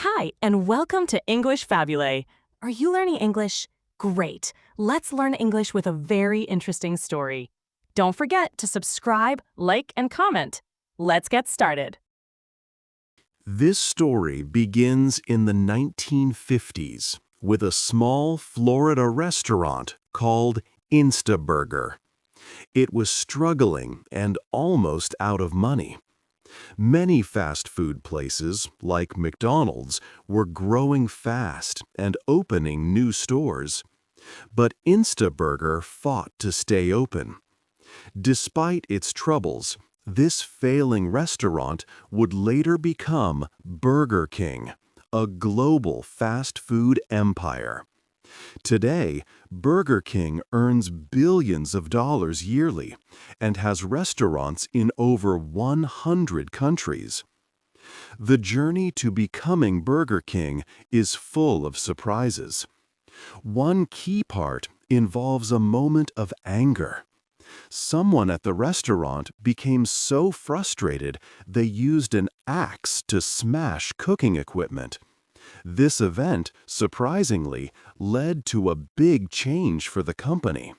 Hi, and welcome to English-Fabule. Are you learning English? Great. Let's learn English with a very interesting story. Don't forget to subscribe, like, and comment. Let's get started. This story begins in the 1950s with a small Florida restaurant called Instaburger. It was struggling and almost out of money. Many fast food places, like McDonald's, were growing fast and opening new stores. But Instaburger fought to stay open. Despite its troubles, this failing restaurant would later become Burger King, a global fast food empire. Today, Burger King earns billions of dollars yearly and has restaurants in over 100 countries. The journey to becoming Burger King is full of surprises. One key part involves a moment of anger. Someone at the restaurant became so frustrated they used an axe to smash cooking equipment. This event, surprisingly, led to a big change for the company.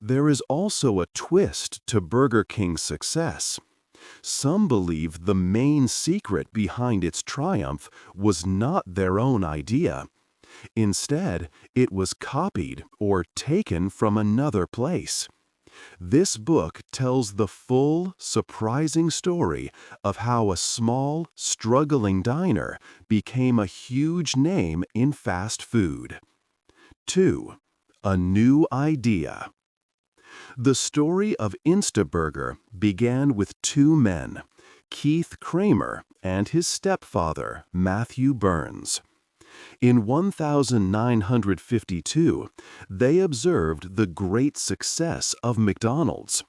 There is also a twist to Burger King's success. Some believe the main secret behind its triumph was not their own idea. Instead, it was copied or taken from another place. This book tells the full, surprising story of how a small, struggling diner became a huge name in fast food. 2. A new idea. The story of Instaburger began with two men, Keith Kramer and his stepfather, Matthew Burns. In 1952, they observed the great success of McDonald's.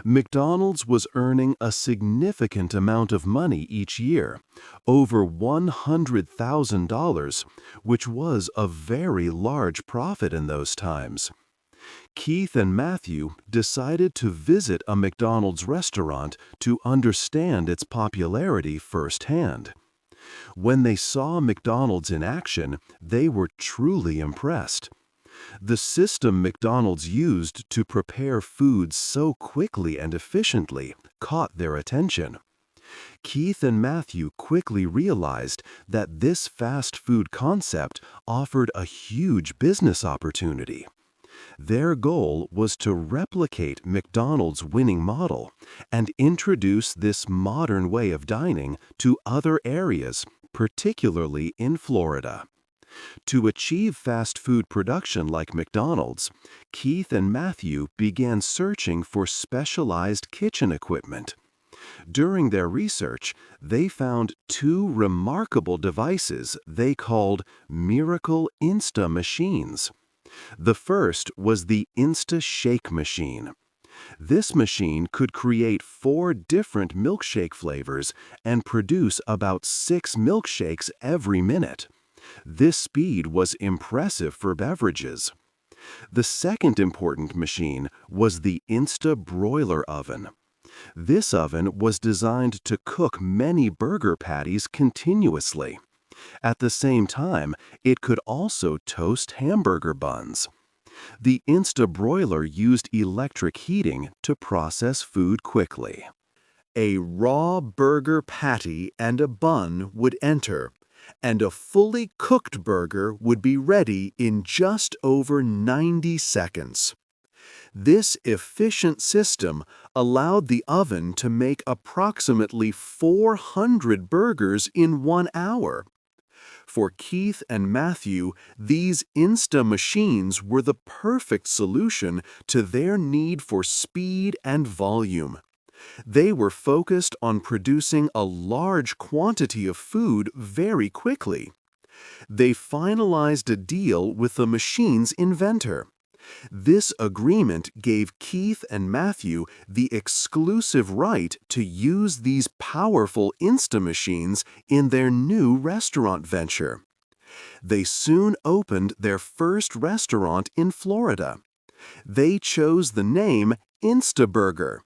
McDonald's was earning a significant amount of money each year, over $100,000, which was a very large profit in those times. Keith and Matthew decided to visit a McDonald's restaurant to understand its popularity firsthand. When they saw McDonald's in action, they were truly impressed. The system McDonald's used to prepare food so quickly and efficiently caught their attention. Keith and Matthew quickly realized that this fast food concept offered a huge business opportunity. Their goal was to replicate McDonald's winning model and introduce this modern way of dining to other areas, particularly in Florida. To achieve fast food production like McDonald's, Keith and Matthew began searching for specialized kitchen equipment. During their research, they found two remarkable devices they called Miracle Insta machines. The first was the Insta Shake machine. This machine could create 4 different milkshake flavors and produce about 6 milkshakes every minute. This speed was impressive for beverages. The second important machine was the Insta Broiler oven. This oven was designed to cook many burger patties continuously. At the same time, it could also toast hamburger buns. The Insta-Broiler used electric heating to process food quickly. A raw burger patty and a bun would enter, and a fully cooked burger would be ready in just over 90 seconds. This efficient system allowed the oven to make approximately 400 burgers in 1 hour. For Keith and Matthew, these Insta machines were the perfect solution to their need for speed and volume. They were focused on producing a large quantity of food very quickly. They finalized a deal with the machine's inventor. This agreement gave Keith and Matthew the exclusive right to use these powerful Insta-machines in their new restaurant venture. They soon opened their first restaurant in Florida. They chose the name Instaburger.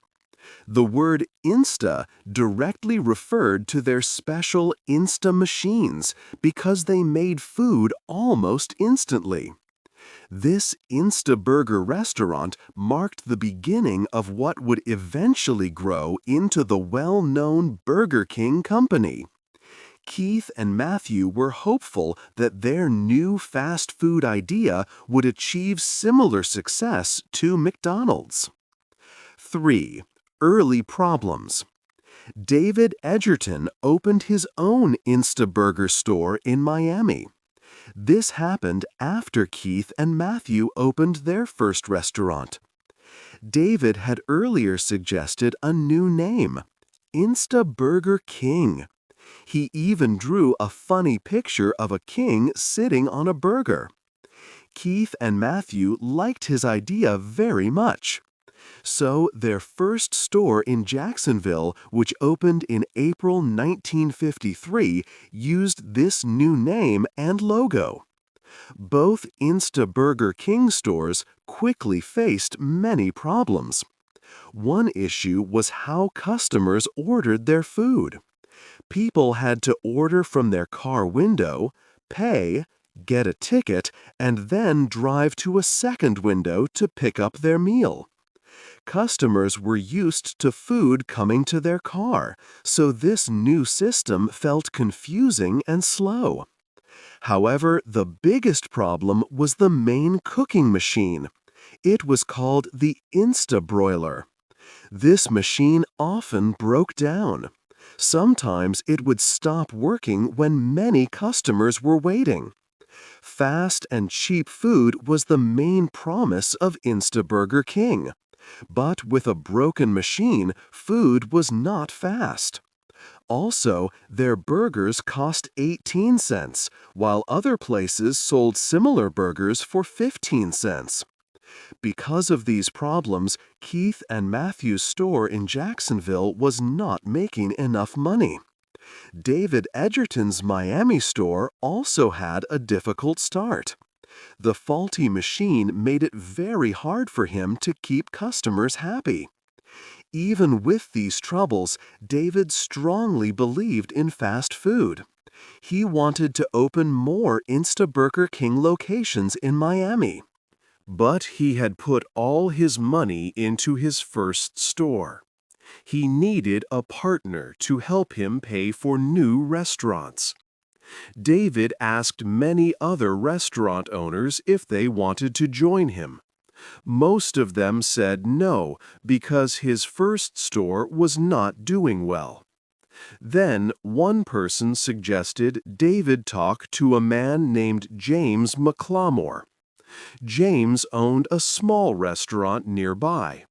The word Insta directly referred to their special Insta machines because they made food almost instantly. This Insta Burger restaurant marked the beginning of what would eventually grow into the well-known Burger King company. Keith and Matthew were hopeful that their new fast food idea would achieve similar success to McDonald's. 3. Early problems. David Edgerton opened his own Instaburger store in Miami. This happened after Keith and Matthew opened their first restaurant. David had earlier suggested a new name, Instaburger King. He even drew a funny picture of a king sitting on a burger. Keith and Matthew liked his idea very much. So their first store in Jacksonville, which opened in April 1953, used this new name and logo. Both Instaburger King stores quickly faced many problems. One issue was how customers ordered their food. People had to order from their car window, pay, get a ticket, and then drive to a second window to pick up their meal. Customers were used to food coming to their car, so this new system felt confusing and slow. However, the biggest problem was the main cooking machine. It was called the Insta-broiler. This machine often broke down. Sometimes it would stop working when many customers were waiting. Fast and cheap food was the main promise of Instaburger King. But with a broken machine, food was not fast. Also, their burgers cost 18 cents, while other places sold similar burgers for 15 cents. Because of these problems, Keith and Matthew's store in Jacksonville was not making enough money. David Edgerton's Miami store also had a difficult start. The faulty machine made it very hard for him to keep customers happy. Even with these troubles, David strongly believed in fast food. He wanted to open more Instaburger King locations in Miami. But he had put all his money into his first store. He needed a partner to help him pay for new restaurants. David asked many other restaurant owners if they wanted to join him. Most of them said no because his first store was not doing well. Then one person suggested David talk to a man named James McLamore. James owned a small restaurant nearby.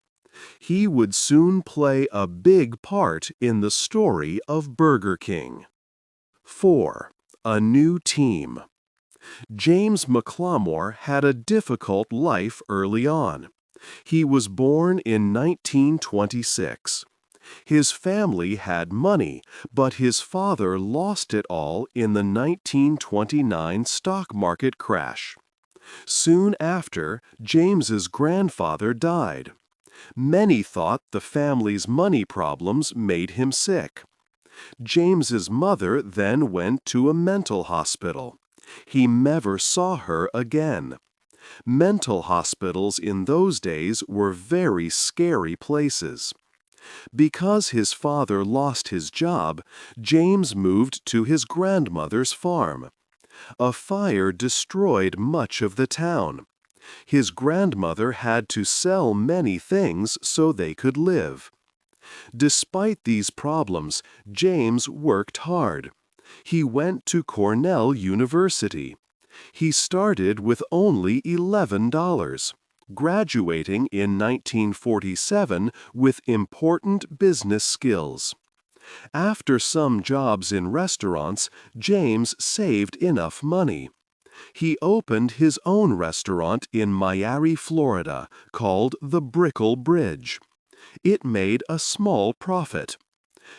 He would soon play a big part in the story of Burger King. 4. A new team. James McLamore had a difficult life early on. He was born in 1926. His family had money, but his father lost it all in the 1929 stock market crash. Soon after, James's grandfather died. Many thought the family's money problems made him sick. James's mother then went to a mental hospital. He never saw her again. Mental hospitals in those days were very scary places. Because his father lost his job, James moved to his grandmother's farm. A fire destroyed much of the town. His grandmother had to sell many things so they could live. Despite these problems, James worked hard. He went to Cornell University. He started with only $11, graduating in 1947 with important business skills. After some jobs in restaurants, James saved enough money. He opened his own restaurant in Miami, Florida, called the Brickell Bridge. It made a small profit.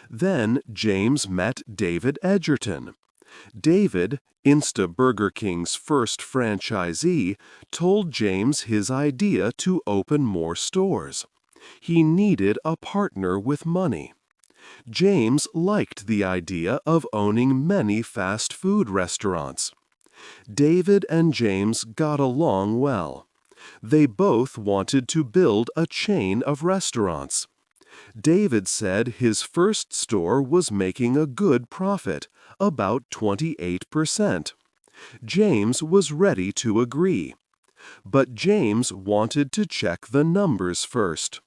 Then James met David Edgerton. David, Instaburger King's first franchisee, told James his idea to open more stores. He needed a partner with money. James liked the idea of owning many fast food restaurants. David and James got along well. They both wanted to build a chain of restaurants. David said his first store was making a good profit, about 28%. James was ready to agree. But James wanted to check the numbers first.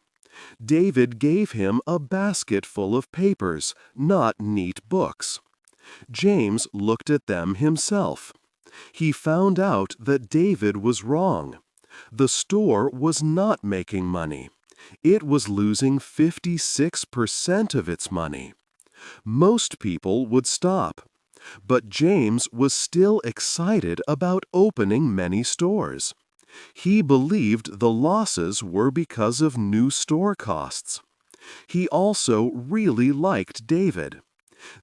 David gave him a basket full of papers, not neat books. James looked at them himself. He found out that David was wrong. The store was not making money. It was losing 56% of its money. Most people would stop. But James was still excited about opening many stores. He believed the losses were because of new store costs. He also really liked David.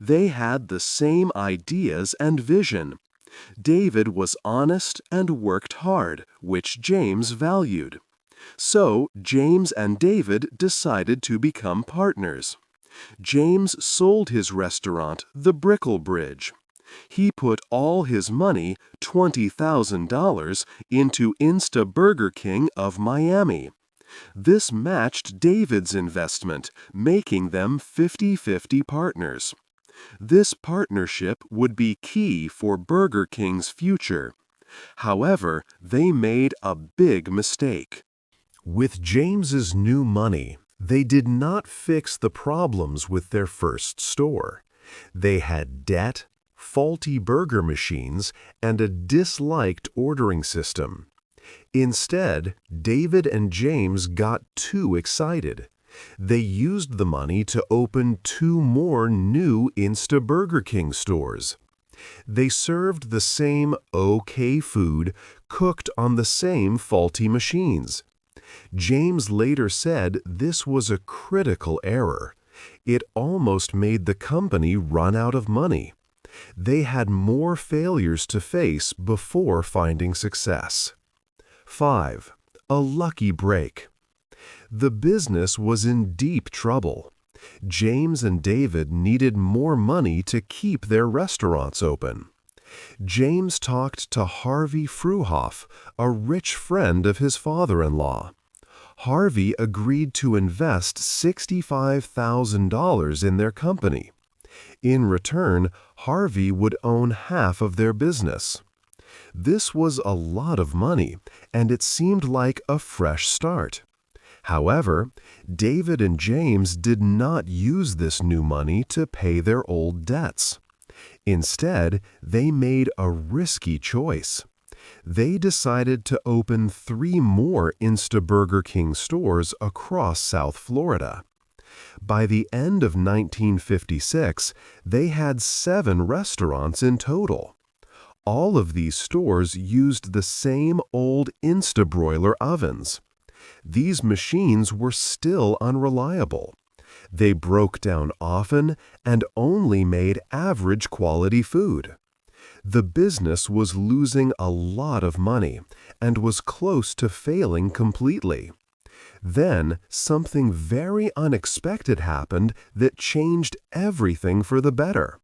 They had the same ideas and vision. David was honest and worked hard, which James valued. So James and David decided to become partners. James sold his restaurant, the Bricklebridge. He put all his money, $20,000, into Insta Burger King of Miami. This matched David's investment, making them 50-50 partners. This partnership would be key for Burger King's future. However, they made a big mistake. With James's new money, they did not fix the problems with their first store. They had debt, faulty burger machines, and a disliked ordering system. Instead, David and James got too excited. They used the money to open 2 more new Insta Burger King stores. They served the same okay food, cooked on the same faulty machines. James later said this was a critical error. It almost made the company run out of money. They had more failures to face before finding success. 5. A lucky break. The business was in deep trouble. James and David needed more money to keep their restaurants open. James talked to Harvey Fruhoff, a rich friend of his father-in-law. Harvey agreed to invest $65,000 in their company. In return, Harvey would own half of their business. This was a lot of money, and it seemed like a fresh start. However, David and James did not use this new money to pay their old debts. Instead, they made a risky choice. They decided to open 3 more Insta Burger King stores across South Florida. By the end of 1956, they had 7 restaurants in total. All of these stores used the same old Insta-broiler ovens. These machines were still unreliable. They broke down often and only made average quality food. The business was losing a lot of money and was close to failing completely. Then something very unexpected happened that changed everything for the better.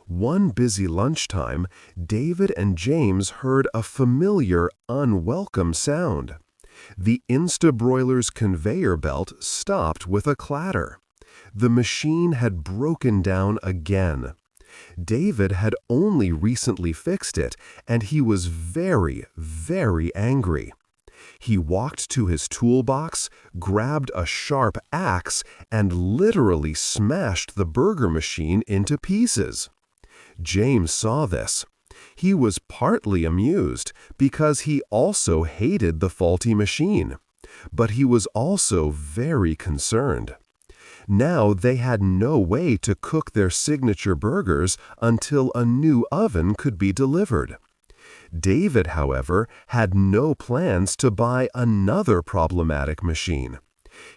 One busy lunchtime, David and James heard a familiar, unwelcome sound. The Insta-broiler's conveyor belt stopped with a clatter. The machine had broken down again. David had only recently fixed it, and he was very, very angry. He walked to his toolbox, grabbed a sharp axe, and literally smashed the burger machine into pieces. James saw this. He was partly amused because he also hated the faulty machine, but he was also very concerned. Now they had no way to cook their signature burgers until a new oven could be delivered. David, however, had no plans to buy another problematic machine.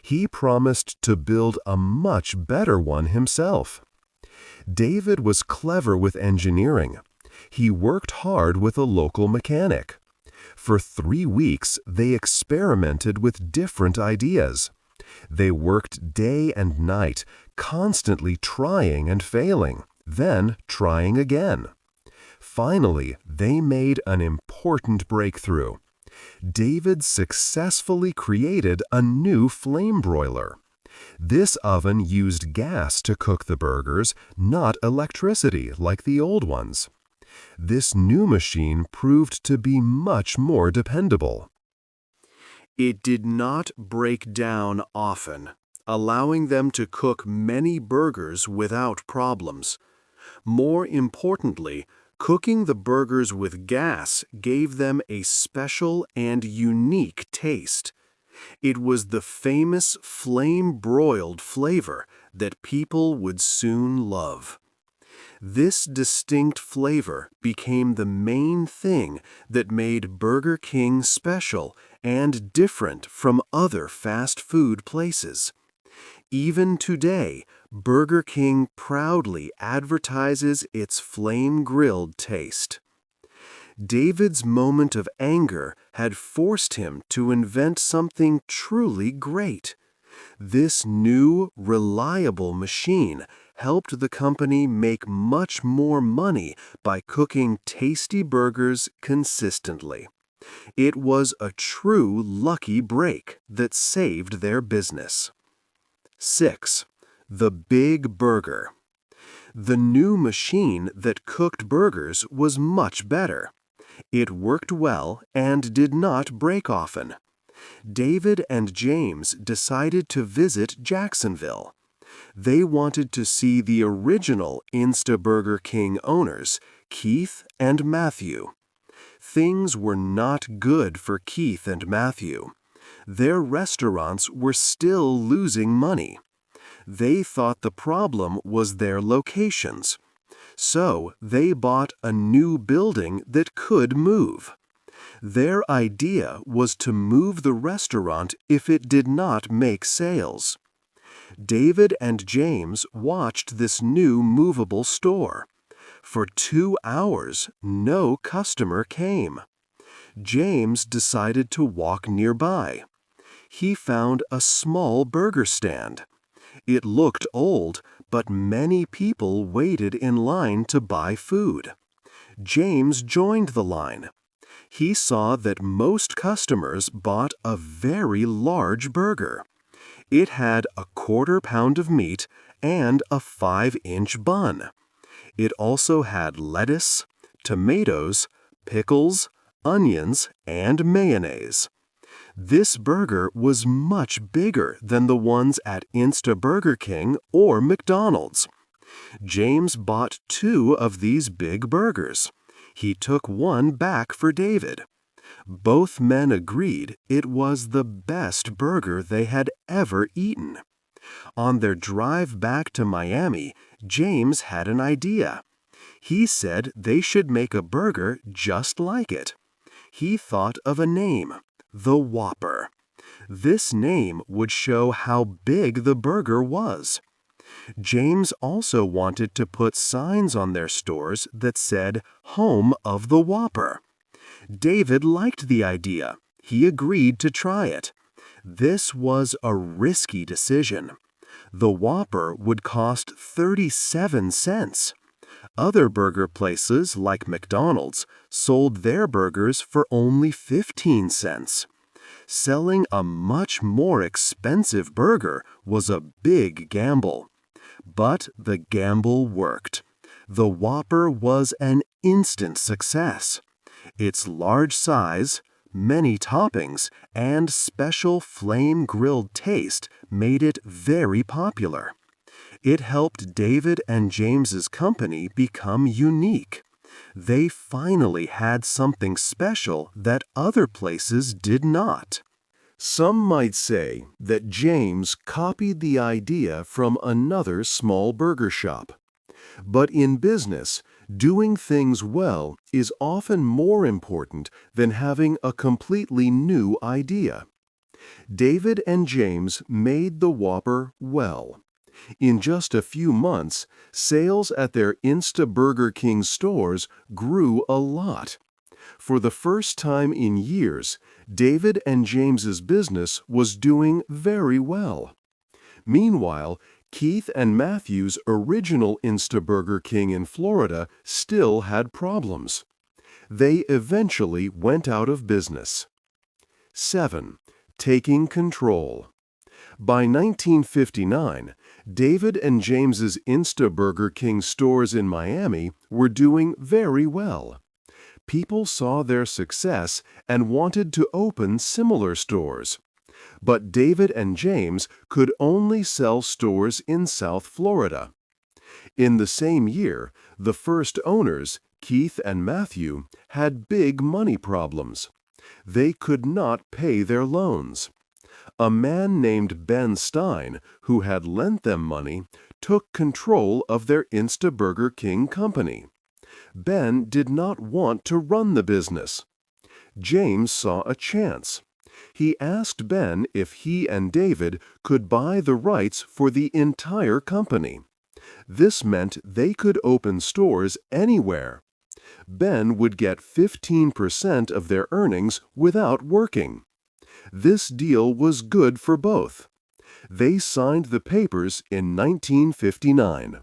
He promised to build a much better one himself. David was clever with engineering. He worked hard with a local mechanic. For 3 weeks, they experimented with different ideas. They worked day and night, constantly trying and failing, then trying again. Finally, they made an important breakthrough. David successfully created a new flame broiler. This oven used gas to cook the burgers, not electricity like the old ones. This new machine proved to be much more dependable. It did not break down often, allowing them to cook many burgers without problems. More importantly, cooking the burgers with gas gave them a special and unique taste. It was the famous flame-broiled flavor that people would soon love. This distinct flavor became the main thing that made Burger King special and different from other fast food places. Even today, Burger King proudly advertises its flame-grilled taste. David's moment of anger had forced him to invent something truly great. This new, reliable machine helped the company make much more money by cooking tasty burgers consistently. It was a true lucky break that saved their business. 6. The Big Burger. The new machine that cooked burgers was much better. It worked well and did not break often. David and James decided to visit Jacksonville. They wanted to see the original Burger King owners, Keith and Matthew. Things were not good for Keith and Matthew. Their restaurants were still losing money. They thought the problem was their locations. So they bought a new building that could move. Their idea was to move the restaurant if it did not make sales. David and James watched this new movable store. For 2 hours, no customer came. James decided to walk nearby. He found a small burger stand. It looked old, but many people waited in line to buy food. James joined the line. He saw that most customers bought a very large burger. It had a 1/4 pound of meat and a 5-inch bun. It also had lettuce, tomatoes, pickles, onions, and mayonnaise. This burger was much bigger than the ones at Burger King or McDonald's. James bought 2 of these big burgers. He took one back for David. Both men agreed it was the best burger they had ever eaten. On their drive back to Miami, James had an idea. He said they should make a burger just like it. He thought of a name, the Whopper. This name would show how big the burger was. James also wanted to put signs on their stores that said, "Home of the Whopper." David liked the idea. He agreed to try it. This was a risky decision. The Whopper would cost 37 cents. Other burger places, like McDonald's, sold their burgers for only 15 cents. Selling a much more expensive burger was a big gamble. But the gamble worked. The Whopper was an instant success. Its large size, many toppings, and special flame-grilled taste made it very popular. It helped David and James's company become unique. They finally had something special that other places did not. Some might say that James copied the idea from another small burger shop. But in business, doing things well is often more important than having a completely new idea. David and James made the Whopper well. In just a few months, sales at their Burger King stores grew a lot. For the first time in years, David and James's business was doing very well. Meanwhile, Keith and Matthew's original Instaburger King in Florida still had problems. They eventually went out of business. 7. Taking control. By 1959, David and James's Instaburger King stores in Miami were doing very well. People saw their success and wanted to open similar stores. But David and James could only sell stores in South Florida. In the same year, the first owners, Keith and Matthew, had big money problems. They could not pay their loans. A man named Ben Stein, who had lent them money, took control of their Instaburger King company. Ben did not want to run the business. James saw a chance. He asked Ben if he and David could buy the rights for the entire company. This meant they could open stores anywhere. Ben would get 15% of their earnings without working. This deal was good for both. They signed the papers in 1959.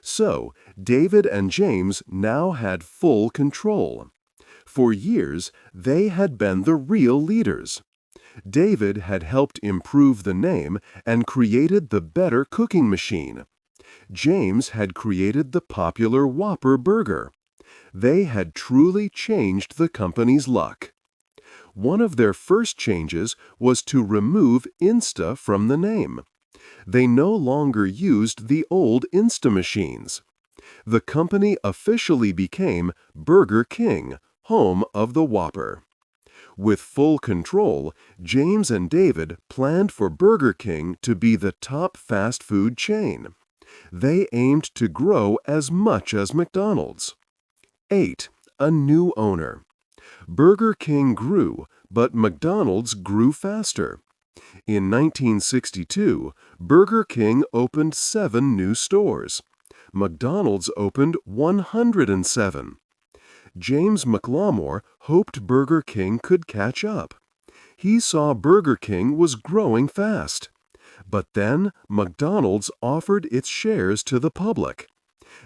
So, David and James now had full control. For years, they had been the real leaders. David had helped improve the name and created the better cooking machine. James had created the popular Whopper burger. They had truly changed the company's luck. One of their first changes was to remove Insta from the name. They no longer used the old Insta machines. The company officially became Burger King, home of the Whopper. With full control, James and David planned for Burger King to be the top fast food chain. They aimed to grow as much as McDonald's. 8. A new owner. Burger King grew, but McDonald's grew faster. In 1962, Burger King opened 7 new stores. McDonald's opened 107. James McLamore hoped Burger King could catch up. He saw Burger King was growing fast. But then McDonald's offered its shares to the public.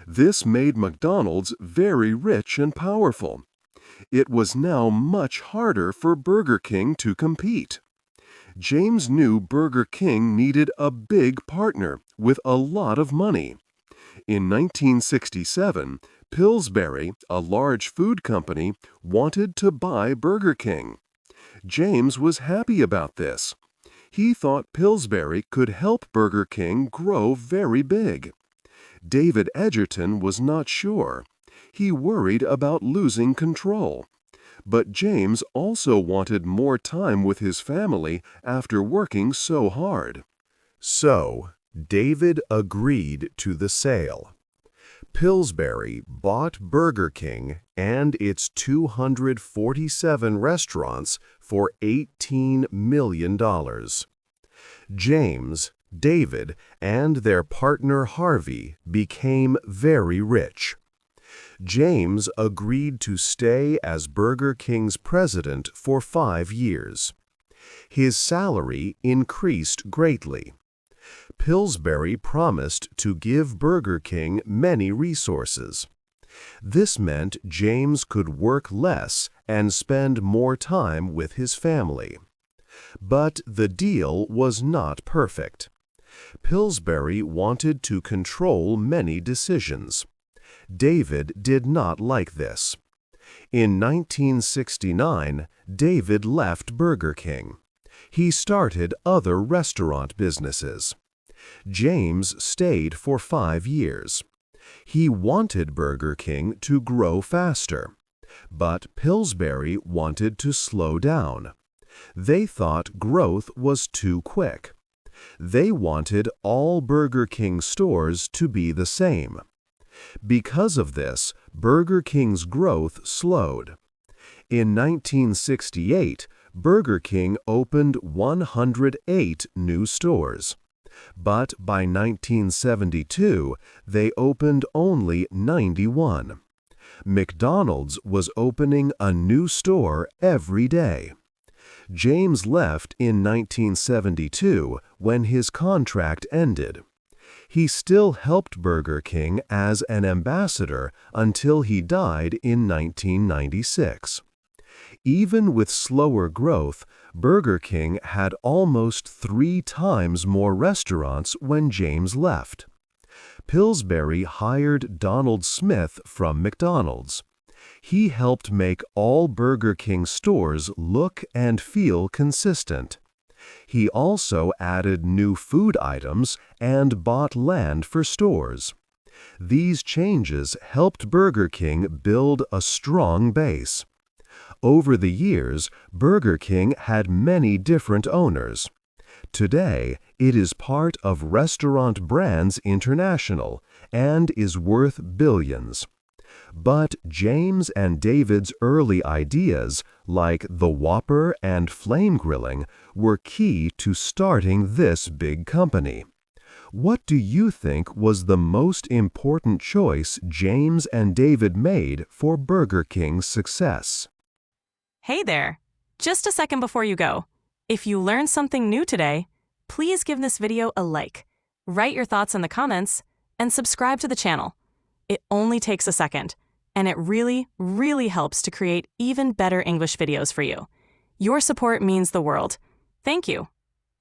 This made McDonald's very rich and powerful. It was now much harder for Burger King to compete. James knew Burger King needed a big partner with a lot of money. In 1967, Pillsbury, a large food company, wanted to buy Burger King. James was happy about this. He thought Pillsbury could help Burger King grow very big. David Edgerton was not sure. He worried about losing control. But James also wanted more time with his family after working so hard. So, David agreed to the sale. Pillsbury bought Burger King and its 247 restaurants for $18 million. James, David, and their partner Harvey became very rich. James agreed to stay as Burger King's president for 5 years. His salary increased greatly. Pillsbury promised to give Burger King many resources. This meant James could work less and spend more time with his family. But the deal was not perfect. Pillsbury wanted to control many decisions. David did not like this. In 1969, David left Burger King. He started other restaurant businesses. James stayed for 5 years. He wanted Burger King to grow faster, but Pillsbury wanted to slow down. They thought growth was too quick. They wanted all Burger King stores to be the same. Because of this, Burger King's growth slowed. In 1968, Burger King opened 108 new stores. But by 1972, they opened only 91. McDonald's was opening a new store every day. James left in 1972 when his contract ended. He still helped Burger King as an ambassador until he died in 1996. Even with slower growth, Burger King had almost 3 times more restaurants when James left. Pillsbury hired Donald Smith from McDonald's. He helped make all Burger King stores look and feel consistent. He also added new food items and bought land for stores. These changes helped Burger King build a strong base. Over the years, Burger King had many different owners. Today, it is part of Restaurant Brands International and is worth billions. But James and David's early ideas, like the Whopper and flame grilling, were key to starting this big company. What do you think was the most important choice James and David made for Burger King's success? Hey there! Just a second before you go. If you learned something new today, please give this video a like, write your thoughts in the comments, and subscribe to the channel. It only takes a second, and it really, really helps to create even better English videos for you. Your support means the world. Thank you.